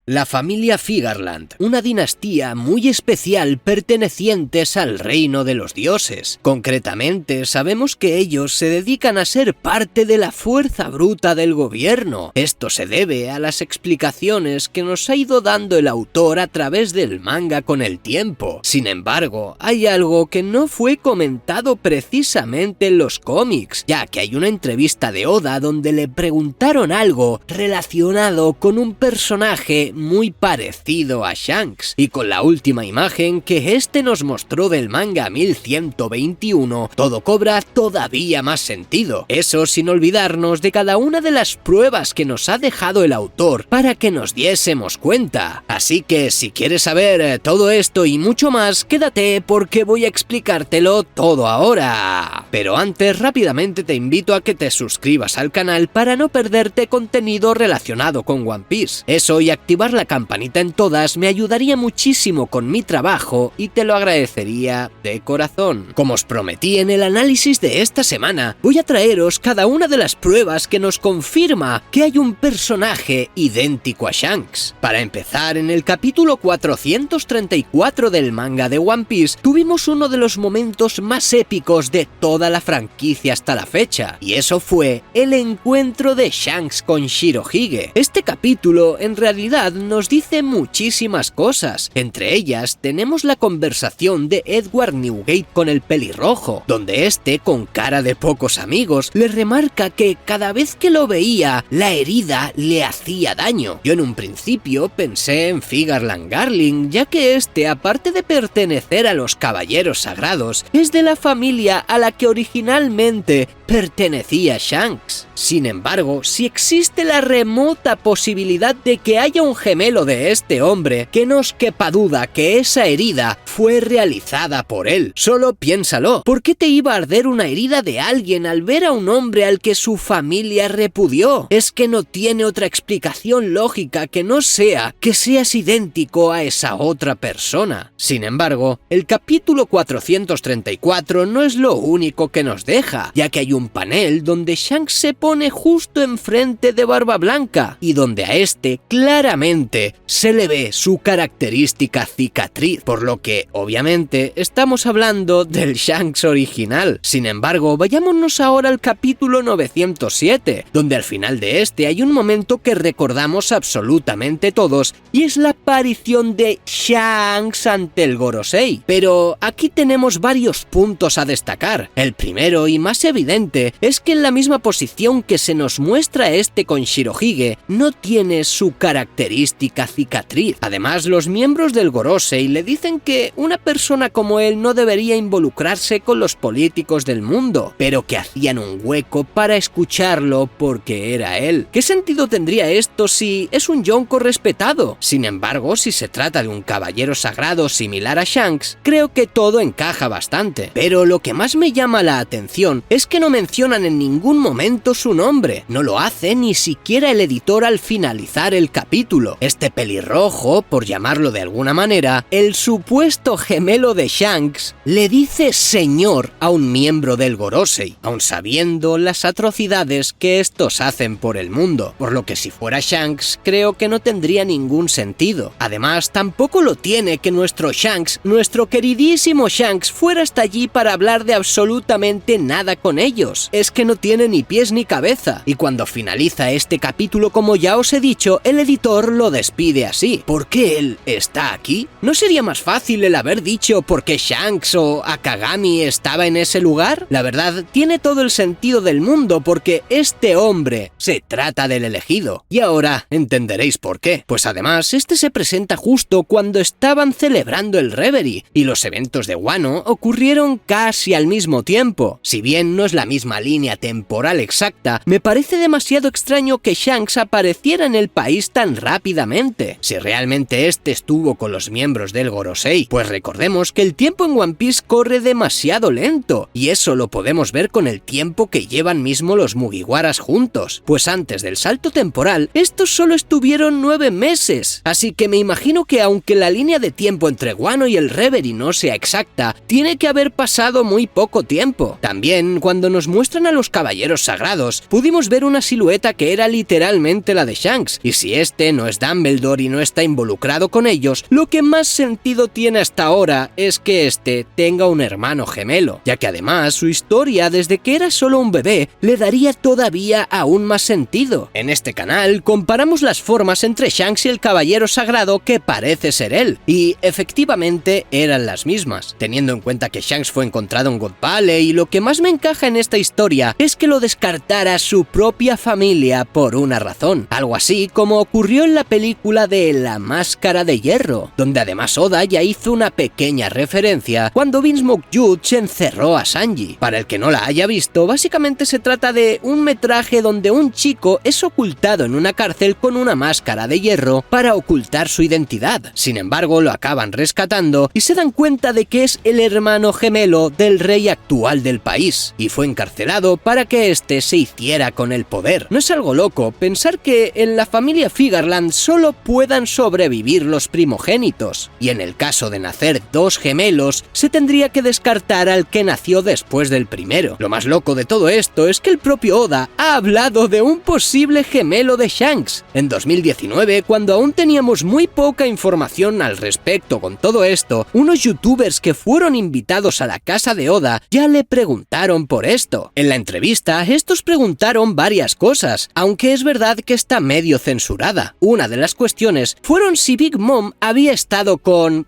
La familia Figarland, una dinastía muy especial pertenecientes al reino de los dioses. Concretamente, sabemos que ellos se dedican a ser parte de la fuerza bruta del gobierno. Esto se debe a las explicaciones que nos ha ido dando el autor a través del manga con el tiempo. Sin embargo, hay algo que no fue comentado precisamente en los cómics, ya que hay una entrevista de Oda donde le preguntaron algo relacionado con un personaje muy parecido a Shanks, y con la última imagen que este nos mostró del manga 1121, todo cobra todavía más sentido. Eso sin olvidarnos de cada una de las pruebas que nos ha dejado el autor para que nos diésemos cuenta. Así que si quieres saber todo esto y mucho más, quédate porque voy a explicártelo todo ahora. Pero antes, rápidamente te invito a que te suscribas al canal para no perderte contenido relacionado con One Piece. Eso y activar la campanita en todas me ayudaría muchísimo con mi trabajo y te lo agradecería de corazón. Como os prometí en el análisis de esta semana, voy a traeros cada una de las pruebas que nos confirma que hay un personaje idéntico a Shanks. Para empezar, en el capítulo 434 del manga de One Piece tuvimos uno de los momentos más épicos de toda la franquicia hasta la fecha, y eso fue el encuentro de Shanks con Shirohige. Este capítulo en realidad nos dice muchísimas cosas. Entre ellas tenemos la conversación de Edward Newgate con el pelirrojo, donde este, con cara de pocos amigos, le remarca que cada vez que lo veía, la herida le hacía daño. Yo en un principio pensé en Figarland Garling, ya que este, aparte de pertenecer a los Caballeros Sagrados, es de la familia a la que originalmente pertenecía Shanks. Sin embargo, si existe la remota posibilidad de que haya un gemelo de este hombre, que no os quepa duda que esa herida fue realizada por él. Solo piénsalo, ¿por qué te iba a arder una herida de alguien al ver a un hombre al que su familia repudió? Es que no tiene otra explicación lógica que no sea que seas idéntico a esa otra persona. Sin embargo, el capítulo 434 no es lo único que nos deja, ya que hay un panel donde Shanks se pone justo enfrente de Barba Blanca y donde a este claramente se le ve su característica cicatriz, por lo que obviamente estamos hablando del Shanks original. Sin embargo, vayámonos ahora al capítulo 907, donde al final de este hay un momento que recordamos absolutamente todos y es la aparición de Shanks ante el Gorosei. Pero aquí tenemos varios puntos a destacar. El primero y más evidente es que en la misma posición que se nos muestra este con Shirohige, no tiene su característica cicatriz. Además, los miembros del Gorosei le dicen que una persona como él no debería involucrarse con los políticos del mundo, pero que hacían un hueco para escucharlo porque era él. ¿Qué sentido tendría esto si es un yonko respetado? Sin embargo, si se trata de un caballero sagrado similar a Shanks, creo que todo encaja bastante. Pero lo que más me llama la atención es que no mencionan en ningún momento su nombre. No lo hace ni siquiera el editor al finalizar el capítulo. Este pelirrojo, por llamarlo de alguna manera, el supuesto gemelo de Shanks, le dice señor a un miembro del Gorosei, aun sabiendo las atrocidades que estos hacen por el mundo, por lo que si fuera Shanks, creo que no tendría ningún sentido. Además, tampoco lo tiene que nuestro Shanks, nuestro queridísimo Shanks, fuera hasta allí para hablar de absolutamente nada con ellos. Es que no tiene ni pies ni cabeza. Y cuando finaliza este capítulo, como ya os he dicho, el editor lo despide así. ¿Por qué él está aquí? ¿No sería más fácil el haber dicho por qué Shanks o Akagami estaba en ese lugar? La verdad, tiene todo el sentido del mundo porque este hombre se trata del elegido. Y ahora entenderéis por qué. Pues además, este se presenta justo cuando estaban celebrando el Reverie, y los eventos de Wano ocurrieron casi al mismo tiempo. Si bien no es la misma línea temporal exacta, me parece demasiado extraño que Shanks apareciera en el país tan rápidamente. Si realmente este estuvo con los miembros del Gorosei, pues recordemos que el tiempo en One Piece corre demasiado lento, y eso lo podemos ver con el tiempo que llevan mismo los Mugiwaras juntos, pues antes del salto temporal, estos solo estuvieron 9 meses, así que me imagino que aunque la línea de tiempo entre Wano y el Reverie no sea exacta, tiene que haber pasado muy poco tiempo. También, cuando nos muestran a los Caballeros Sagrados, pudimos ver una silueta que era literalmente la de Shanks, y si este no es es Dumbledore y no está involucrado con ellos, lo que más sentido tiene hasta ahora es que este tenga un hermano gemelo, ya que además su historia desde que era solo un bebé le daría todavía aún más sentido. En este canal comparamos las formas entre Shanks y el Caballero Sagrado que parece ser él, y efectivamente eran las mismas, teniendo en cuenta que Shanks fue encontrado en God Valley, y lo que más me encaja en esta historia es que lo descartara su propia familia por una razón, algo así como ocurrió en la película de La Máscara de Hierro, donde además Oda ya hizo una pequeña referencia cuando Vince McGeoch encerró a Sanji. Para el que no la haya visto, básicamente se trata de un metraje donde un chico es ocultado en una cárcel con una máscara de hierro para ocultar su identidad. Sin embargo, lo acaban rescatando y se dan cuenta de que es el hermano gemelo del rey actual del país, y fue encarcelado para que éste se hiciera con el poder. ¿No es algo loco pensar que en la familia Figarland solo puedan sobrevivir los primogénitos? Y en el caso de nacer dos gemelos, se tendría que descartar al que nació después del primero. Lo más loco de todo esto es que el propio Oda ha hablado de un posible gemelo de Shanks. En 2019, cuando aún teníamos muy poca información al respecto con todo esto, unos youtubers que fueron invitados a la casa de Oda ya le preguntaron por esto. En la entrevista, estos preguntaron varias cosas, aunque es verdad que está medio censurada. Una de las cuestiones fueron si Big Mom había estado con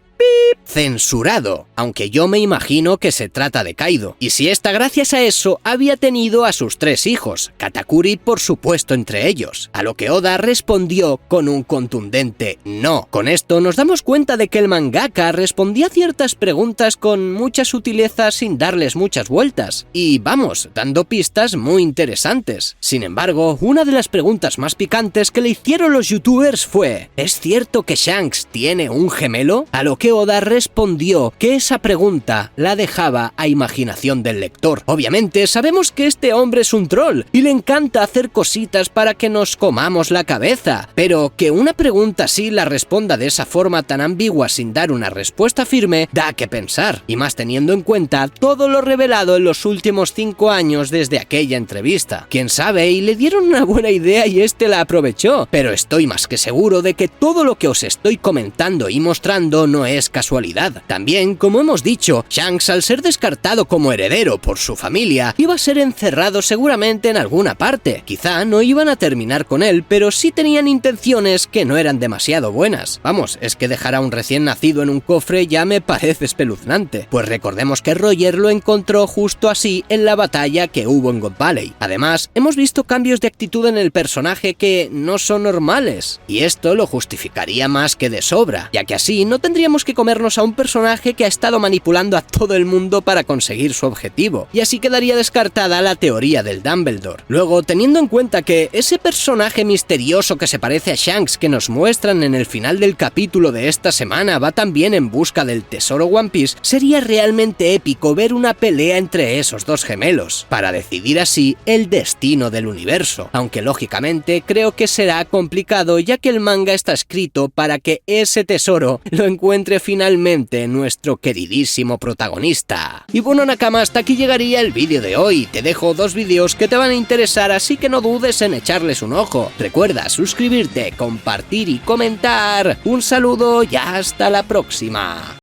censurado, aunque yo me imagino que se trata de Kaido, y si esta gracias a eso había tenido a sus 3 hijos, Katakuri por supuesto entre ellos, a lo que Oda respondió con un contundente no. Con esto nos damos cuenta de que el mangaka respondía a ciertas preguntas con mucha sutileza sin darles muchas vueltas, y vamos, dando pistas muy interesantes. Sin embargo, una de las preguntas más picantes que le hicieron los youtubers fue: ¿es cierto que Shanks tiene un gemelo? A lo que Oda respondió que esa pregunta la dejaba a imaginación del lector. Obviamente sabemos que este hombre es un troll y le encanta hacer cositas para que nos comamos la cabeza, pero que una pregunta así la responda de esa forma tan ambigua sin dar una respuesta firme da que pensar, y más teniendo en cuenta todo lo revelado en los últimos 5 años desde aquella entrevista. Quién sabe, y le dieron una buena idea y este la aprovechó, pero estoy más que seguro de que todo lo que os estoy comentando y mostrando no es casualidad. También, como hemos dicho, Shanks, al ser descartado como heredero por su familia, iba a ser encerrado seguramente en alguna parte. Quizá no iban a terminar con él, pero sí tenían intenciones que no eran demasiado buenas. Vamos, es que dejar a un recién nacido en un cofre ya me parece espeluznante, pues recordemos que Roger lo encontró justo así en la batalla que hubo en God Valley. Además, hemos visto cambios de actitud en el personaje que no son normales, y esto lo justificaría más que de sobra, ya que así no tendríamos que comernos a un personaje que ha estado manipulando a todo el mundo para conseguir su objetivo, y así quedaría descartada la teoría del Dumbledore. Luego, teniendo en cuenta que ese personaje misterioso que se parece a Shanks que nos muestran en el final del capítulo de esta semana va también en busca del tesoro One Piece, sería realmente épico ver una pelea entre esos dos gemelos, para decidir así el destino del universo, aunque lógicamente creo que será complicado ya que el manga está escrito para que ese tesoro lo encuentre finalmente nuestro queridísimo protagonista. Y bueno, Nakama, hasta aquí llegaría el vídeo de hoy. Te dejo 2 vídeos que te van a interesar, así que no dudes en echarles un ojo. Recuerda suscribirte, compartir y comentar. Un saludo y hasta la próxima.